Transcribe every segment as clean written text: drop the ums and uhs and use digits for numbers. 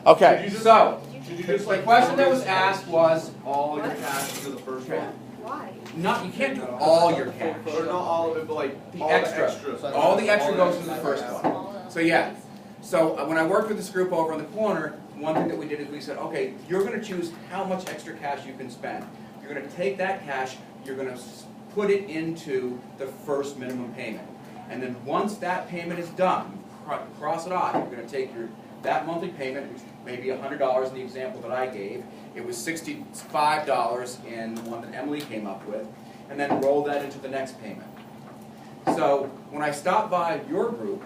Okay, so Should you just the like question that was asked was, all your cash into the first one? Why? not, you can't do all your cash. Or not all of it, but like The all extra. the extras. All the extra goes to the first one. So yeah, so when I worked with this group over in the corner, one thing that we did is we said, okay, you're gonna choose how much extra cash you can spend. You're gonna take that cash, you're gonna put it into the first minimum payment. And then once that payment is done, cross it off, you're gonna take that monthly payment, which may be $100 in the example that I gave. It was $65 in the one that Emily came up with, and then roll that into the next payment. So when I stopped by your group,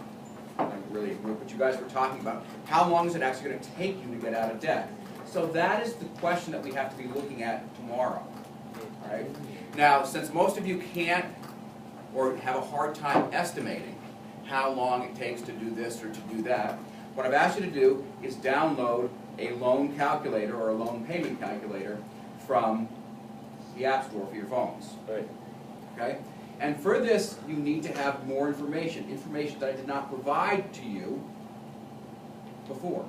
not really a group, but you guys were talking about how long is it actually going to take you to get out of debt. So that is the question that we have to be looking at tomorrow. All right? Now, since most of you can't or have a hard time estimating how long it takes to do this or to do that, what I've asked you to do is download a loan calculator or a loan payment calculator from the App Store for your phones. Right. Okay? And for this, you need to have more information that I did not provide to you before.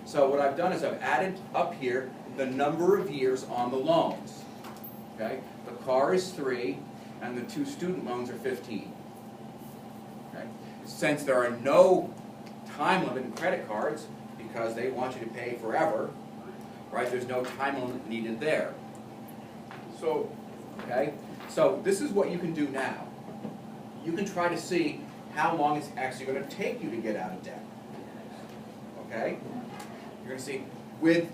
So what I've done is I've added up here the number of years on the loans. Okay? The car is 3, and the 2 student loans are 15. Okay? Since there are no time limit in credit cards, because they want you to pay forever, right? There's no time limit needed there. So, okay? So this is what you can do now. You can try to see how long it's actually going to take you to get out of debt. Okay? You're going to see with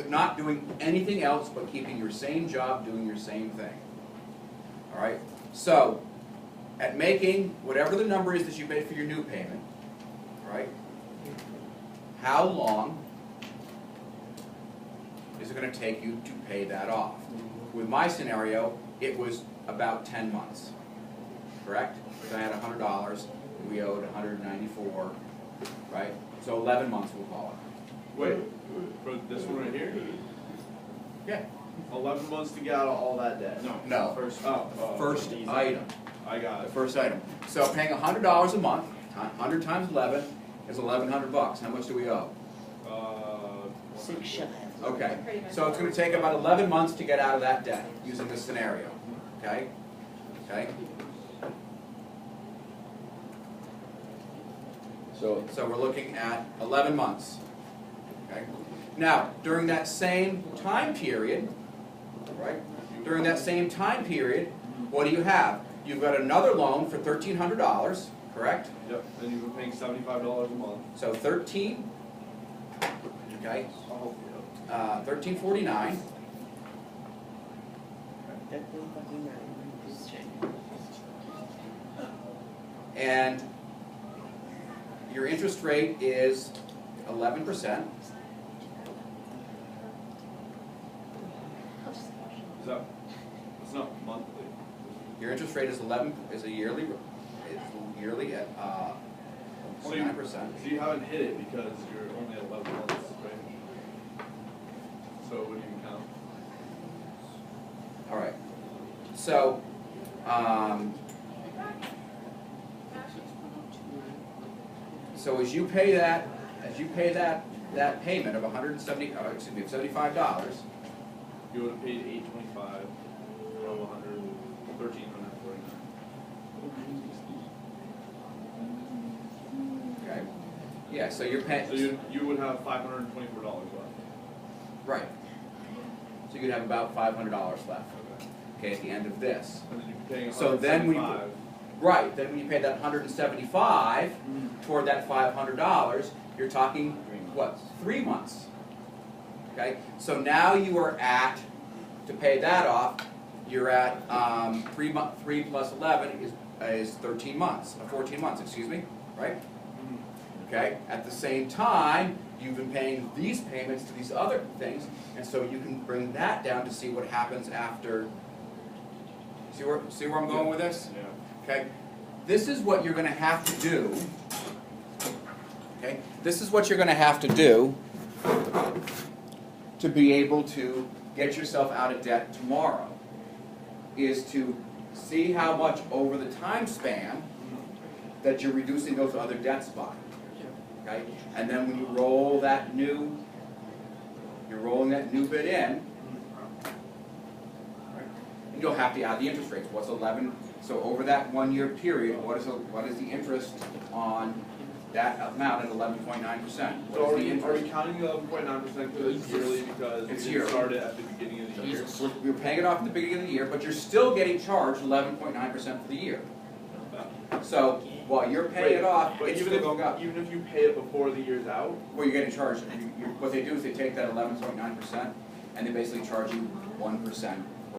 not doing anything else but keeping your same job, doing your same thing. All right? So, at making whatever the number is that you paid for your new payment, right? How long is it going to take you to pay that off? With my scenario, it was about 10 months, correct? Because I had $100, and we owed $194, right? So 11 months, we'll call it. wait, for this one right here? Yeah. 11 months to get out of all that debt? No. First, First item. I got The it. first item. So paying $100 a month, 100 times 11 is $1,100. How much do we owe? 6 shy. Okay. So it's going to take about 11 months to get out of that debt using this scenario. Okay? Okay? So, So we're looking at 11 months. Okay? Now, during that same time period, right? During that same time period, what do you have? You've got another loan for $1,300, correct? Yep, and you've been paying $75 a month. So 13, okay, $1,349. And your interest rate is 11%. It's not monthly. Your interest rate is a yearly at 49%. So you haven't hit it because you're only at 11 months, right? So what do you count? All right. So, so as you pay that payment of $75, You would have paid $825 from $113.49. okay? Yeah. So you're paying. So you would have $524 left. Right. So you'd have about $500 left. Okay, at the end of this. And then you're paying So then when you $175. right, then when you pay that $175 toward that $500, you're talking what? 3 months. Okay. So now you are at, to pay that off, you're at 3 plus 11 is 13 months, 14 months. Excuse me. Right. Okay. At the same time, you've been paying these payments to these other things, and so you can bring that down to see what happens after. See where I'm going with this? Yeah. Okay? This is what you're going to have to do. Okay? This is what you're going to have to do to be able to get yourself out of debt tomorrow. Is to see how much over the time span that you're reducing those other debts by. okay? And then when you roll that new, you're rolling that new bid in, right? And you'll have to add the interest rates. What's 11, so over that 1 year period, what is the interest on that amount at 11.9%? So What are is the we interest? counting the 11.9% because it's yearly because It's it yearly. started at the beginning of the year? You're paying it off at the beginning of the year, but you're still getting charged 11.9% for the year. So while you're paying it off, But it's even still if, going up. even if you pay it before the year's out, Well, you're getting charged, what they do is they take that 11.9% and they basically charge you 1%